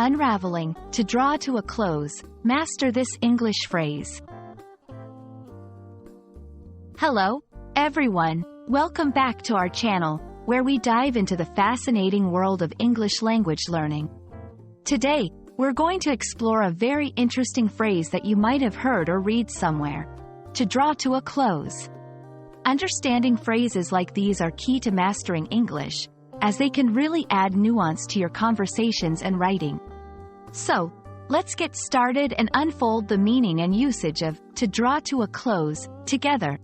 Unraveling, to draw to a close. Master this English phrase. Hello, everyone. Welcome back to our channel, where we dive into the fascinating world of English language learning. Today, we're going to explore a very interesting phrase that you might have heard or read somewhere. To draw to a close. Understanding phrases like these are key to mastering English, as they can really add nuance to your conversations and writing. So, let's get started and unfold the meaning and usage of to draw to a close together.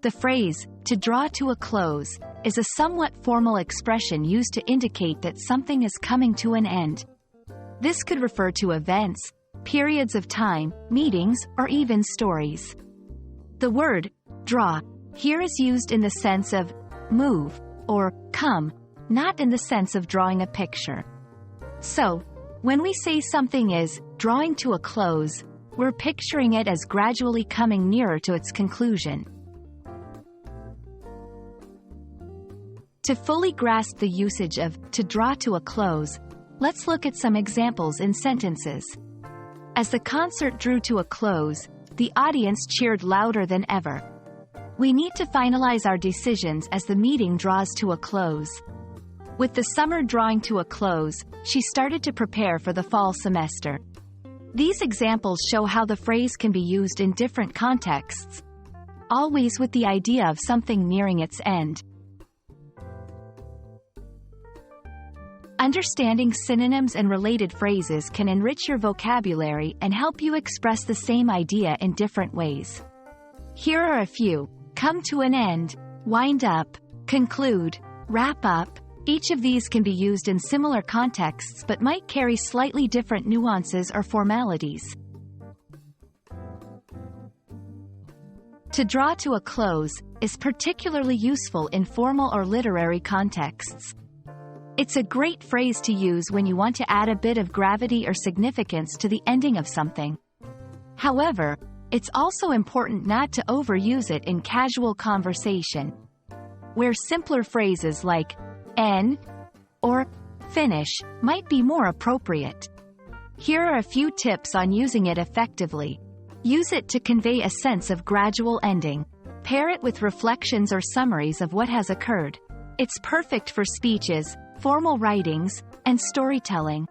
The phrase, to draw to a close, is a somewhat formal expression used to indicate that something is coming to an end. This could refer to events, periods of time, meetings, or even stories. The word, draw, here is used in the sense of move or come, not in the sense of drawing a picture. So, when we say something is drawing to a close, we're picturing it as gradually coming nearer to its conclusion. To fully grasp the usage of to draw to a close, let's look at some examples in sentences. As the concert drew to a close, the audience cheered louder than ever. We need to finalize our decisions as the meeting draws to a close. With the summer drawing to a close, she started to prepare for the fall semester. These examples show how the phrase can be used in different contexts, always with the idea of something nearing its end. Understanding synonyms and related phrases can enrich your vocabulary and help you express the same idea in different ways. Here are a few: come to an end, wind up, conclude, wrap up. Each of these can be used in similar contexts but might carry slightly different nuances or formalities. To draw to a close is particularly useful in formal or literary contexts. It's a great phrase to use when you want to add a bit of gravity or significance to the ending of something. However, it's also important not to overuse it in casual conversation, where simpler phrases like end or finish might be more appropriate. Here are a few tips on using it effectively. Use it to convey a sense of gradual ending. Pair it with reflections or summaries of what has occurred. It's perfect for speeches, formal writings, and storytelling.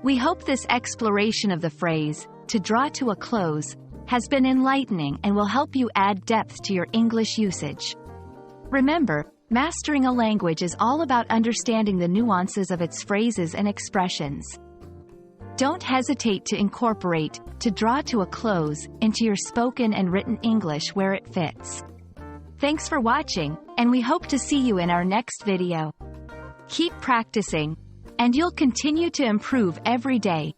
We hope this exploration of the phrase, to draw to a close, has been enlightening and will help you add depth to your English usage. Remember, mastering a language is all about understanding the nuances of its phrases and expressions. Don't hesitate to incorporate to draw to a close into your spoken and written English where it fits. Thanks for watching, and we hope to see you in our next video. Keep practicing, and you'll continue to improve every day.